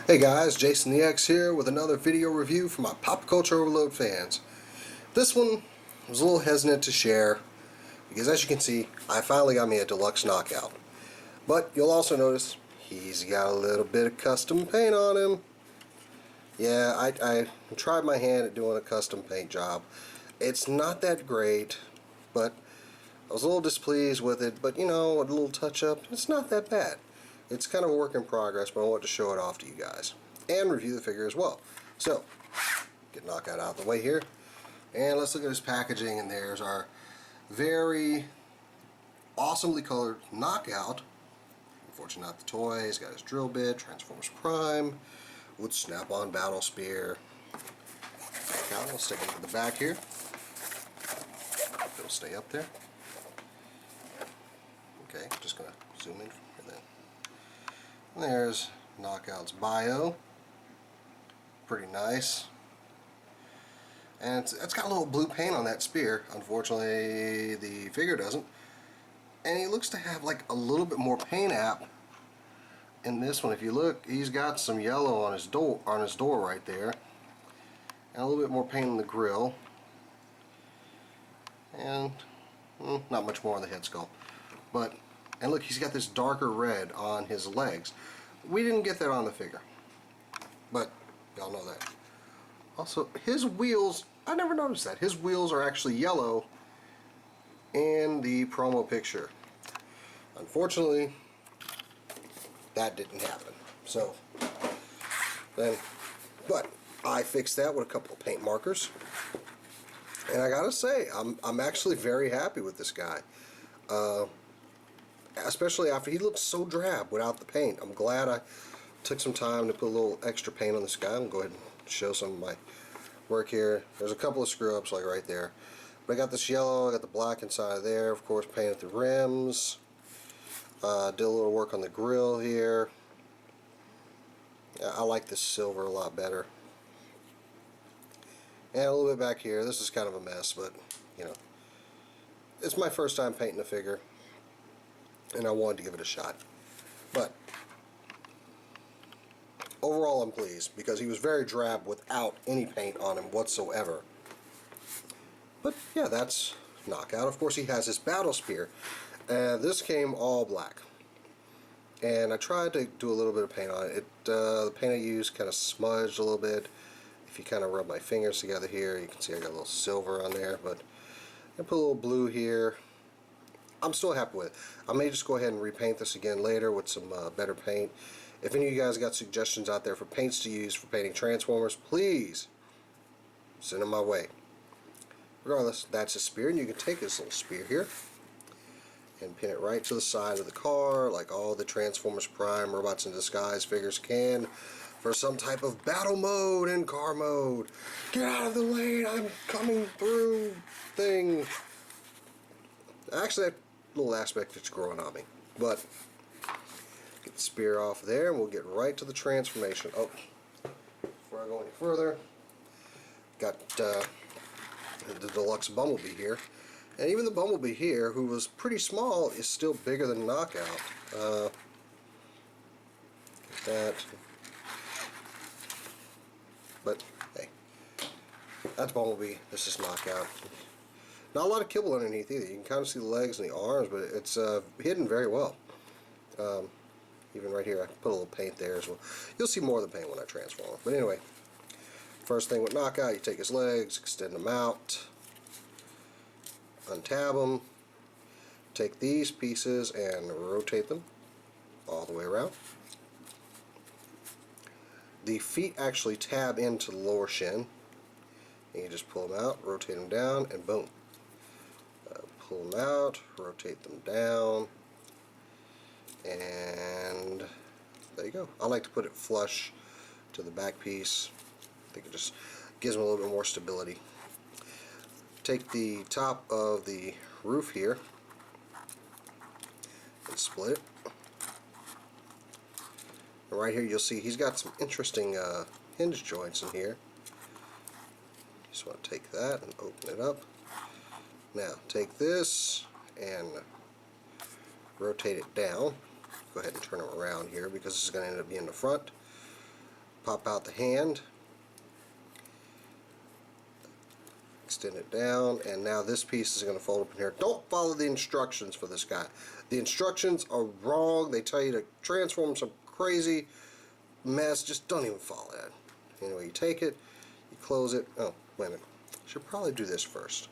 Hey guys, Jason the X here with another video review for my Pop Culture Overload fans. This one I was a little hesitant to share because, as you can see, I finally got me a deluxe knockout. But you'll also notice he's got a little bit of custom paint on him. Yeah, I tried my hand at doing a custom paint job. It's not that great, but I was a little displeased with it. But you know, a little touch up, it's not that bad. It's kind of a work in progress, but I want to show it off to you guys and review the figure as well. So, get Knockout out of the way here, and let's look at his packaging. And there's our very awesomely colored Knockout. Unfortunately, not the toy. He's got his drill bit, Transformers Prime, with snap-on battle spear. Now we'll stick it to the back here. It'll stay up there. Okay, just gonna zoom in and then. And there's Knockout's bio. Pretty nice. And it's got a little blue paint on that spear. Unfortunately, the figure doesn't. And he looks to have like a little bit more paint app in this one. If you look, he's got some yellow on his door right there. And a little bit more paint on the grill. And not much more on the head sculpt. And look, he's got this darker red on his legs. We didn't get that on the figure, but y'all know that. Also, his wheels, I never noticed that. His wheels are actually yellow in the promo picture. Unfortunately, that didn't happen. So, but I fixed that with a couple of paint markers. And I gotta say, I'm actually very happy with this guy. Especially after he looks so drab without the paint. I'm glad I took some time to put a little extra paint on this guy. I'm going to go ahead and show some of my work here. There's a couple of screw ups like right there. But I got this yellow, I got the black inside of there, of course painted the rims. Did a little work on the grill here. I like this silver a lot better. And a little bit back here. This is kind of a mess, but you know, it's my first time painting a figure, and I wanted to give it a shot. But overall, I'm pleased because he was very drab without any paint on him whatsoever. But yeah, that's Knockout. Of course, he has his battle spear. This came all black, and I tried to do a little bit of paint on it. The paint I used kind of smudged a little bit. If you kind of rub my fingers together here, you can see I got a little silver on there. But I put a little blue here. I'm still happy with it. I may just go ahead and repaint this again later with some better paint. If any of you guys got suggestions out there for paints to use for painting Transformers, please send them my way. Regardless, that's his spear, and you can take this little spear here and pin it right to the side of the car like all the Transformers Prime Robots in Disguise figures can, for some type of battle mode and car mode. Get out of the lane, I'm coming through thing. Actually, that little aspect that's growing on me. But get the spear off there, and we'll get right to the transformation. Oh, before I go any further, got the deluxe Bumblebee here. And even the Bumblebee here, who was pretty small, is still bigger than Knockout. That. But, hey. That's Bumblebee. This is Knockout. Not a lot of kibble underneath either. You can kind of see the legs and the arms, but it's hidden very well. Even right here, I put a little paint there as well. You'll see more of the paint when I transform him. But anyway, first thing with Knockout, you take his legs, extend them out, untab them, take these pieces and rotate them all the way around. The feet actually tab into the lower shin, and you just pull them out, rotate them down, and boom. Pull them out, rotate them down, and there you go. I like to put it flush to the back piece. I think it just gives them a little bit more stability. Take the top of the roof here and split it. And right here you'll see he's got some interesting hinge joints in here. Just want to take that and open it up. Now take this and rotate it down. Go ahead and turn them around here because this is going to end up being the front. pop out the hand, extend it down, and now this piece is going to fold up in here. Don't follow the instructions for this guy. The instructions are wrong. They tell you to transform some crazy mess. Just don't even follow that. Anyway, you take it, you close it. Oh, wait a minute. I should probably do this first.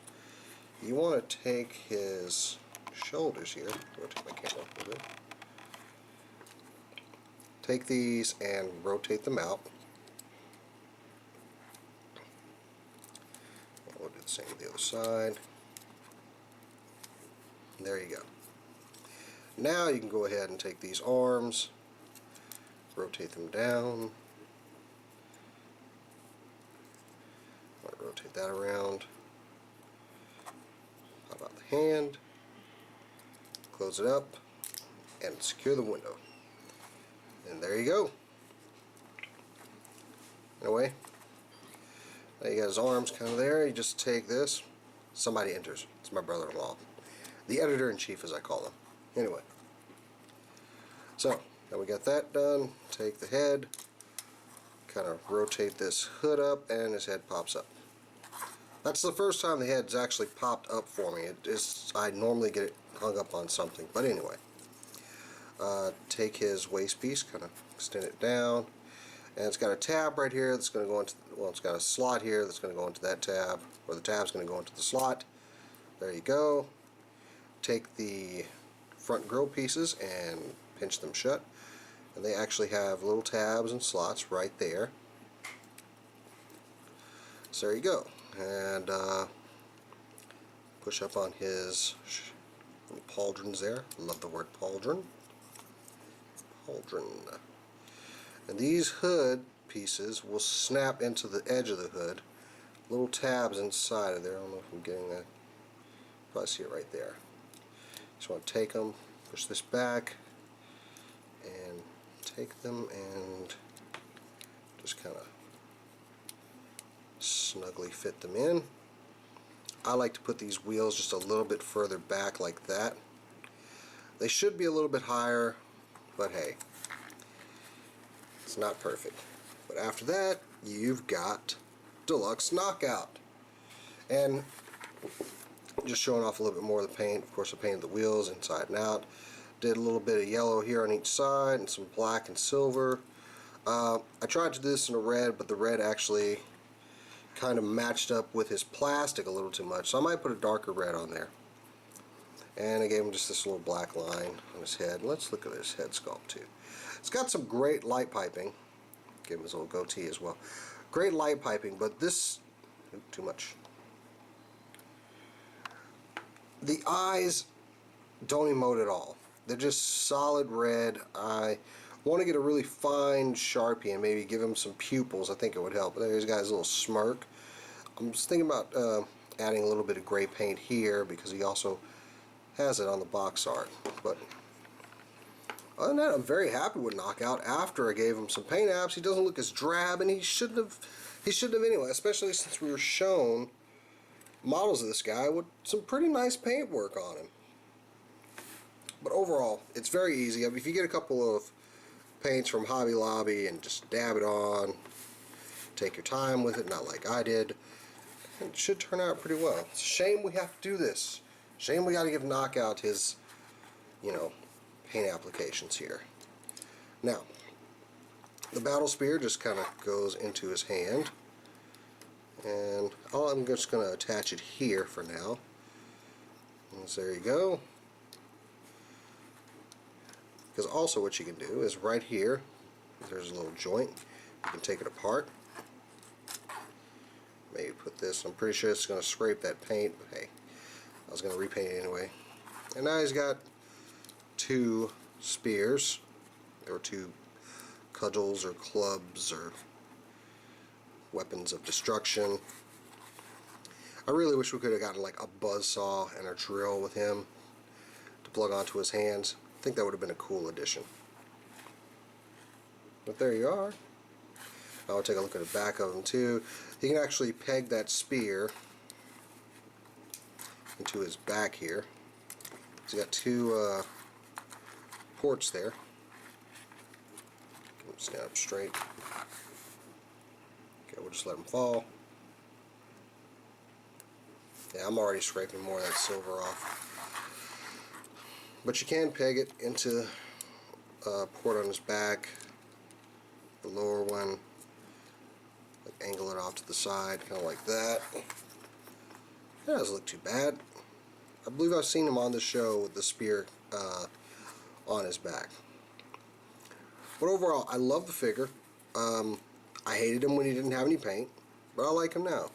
You want to take his shoulders here. Rotate my camera a little bit. Take these and rotate them out. And we'll do the same with the other side. There you go. Now you can go ahead and take these arms, rotate them down. Rotate that around. How about the hand? Close it up and secure the window. And there you go. Anyway, now you got his arms kind of there. You just take this. Somebody enters. It's my brother-in-law. The editor-in-chief, as I call him. Anyway. So, now we got that done. Take the head. Kind of rotate this hood up and his head pops up. That's the first time the head's actually popped up for me. I normally get it hung up on something. But anyway. Take his waist piece, kind of extend it down, and it's got a tab right here that's going to go into, well, it's got a slot here that's going to go into that tab, or the tab's going to go into the slot. There you go. Take the front grill pieces and pinch them shut, and they actually have little tabs and slots right there. So there you go. And push up on his little pauldrons there. Love the word pauldron. Pauldron. And these hood pieces will snap into the edge of the hood. Little tabs inside of there. I don't know if I'm getting that. Probably see it right there. Just want to take them, push this back, and take them and just kind of snugly fit them in. I like to put these wheels just a little bit further back like that. They should be a little bit higher, but hey, it's not perfect. But after that, you've got Deluxe Knockout. And just showing off a little bit more of the paint. Of course, I painted the wheels inside and out. Did a little bit of yellow here on each side and some black and silver. I tried to do this in a red, but the red actually kind of matched up with his plastic a little too much, so I might put a darker red on there. And I gave him just this little black line on his head. Let's look at his head sculpt too. It's got some great light piping. Give him his little goatee as well. Great light piping, but this, too much. The eyes don't emote at all. They're just solid red. I want to get a really fine Sharpie and maybe give him some pupils. I think it would help. There he's got his little smirk. I'm just thinking about adding a little bit of gray paint here because he also has it on the box art. But other than that, I'm very happy with Knockout. After I gave him some paint apps, he doesn't look as drab, and he shouldn't have. He shouldn't have anyway. Especially since we were shown models of this guy with some pretty nice paint work on him. But overall, it's very easy. I mean, if you get a couple of paints from Hobby Lobby and just dab it on, take your time with it, not like I did, it should turn out pretty well. It's a shame we have to do this. Shame we got to give Knockout his, paint applications here. Now, the battle spear just kind of goes into his hand, and I'm just going to attach it here for now. And so there you go. Because also what you can do is right here, there's a little joint. You can take it apart. Maybe put this, I'm pretty sure it's going to scrape that paint, but hey, I was going to repaint it anyway. And now he's got two spears, or two cudgels or clubs or weapons of destruction. I really wish we could have gotten like a buzzsaw and a drill with him to plug onto his hands. I think that would have been a cool addition. But there you are. I'll take a look at the back of him too. He can actually peg that spear into his back here. He's got two ports there. Stand up straight. just let them fall. Yeah, I'm already scraping more of that silver off. But you can peg it into a port on his back, the lower one, like angle it off to the side, kind of like that. That doesn't look too bad. I believe I've seen him on the show with the spear on his back. But overall, I love the figure. I hated him when he didn't have any paint, but I like him now.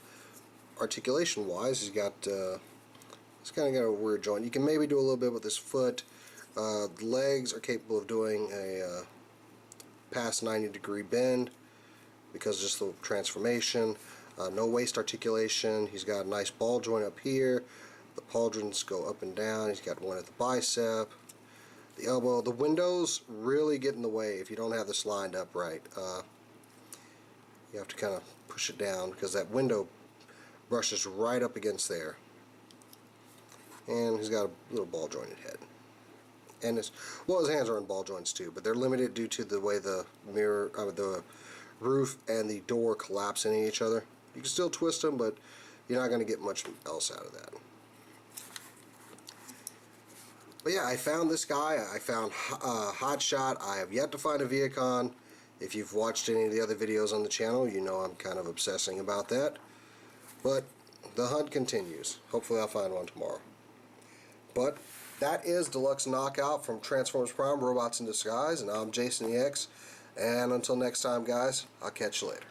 Articulation wise, he's kind of got a weird joint. You can maybe do a little bit with his foot. The legs are capable of doing a past 90-degree bend because of just the transformation. No waist articulation. He's got a nice ball joint up here. The pauldrons go up and down. He's got one at the bicep, the elbow. The windows really get in the way if you don't have this lined up right. You have to kind of push it down because that window brushes right up against there. And he's got a little ball jointed head. And his hands are in ball joints too, but they're limited due to the way the the roof and the door collapse into each other. You can still twist them, but you're not going to get much else out of that. But yeah, I found this guy. I found Hot Shot. I have yet to find a Viacon. If you've watched any of the other videos on the channel, you know I'm kind of obsessing about that. But the hunt continues. Hopefully I'll find one tomorrow. But that is Deluxe Knockout from Transformers Prime Robots in Disguise, and I'm Jason EX. And until next time, guys, I'll catch you later.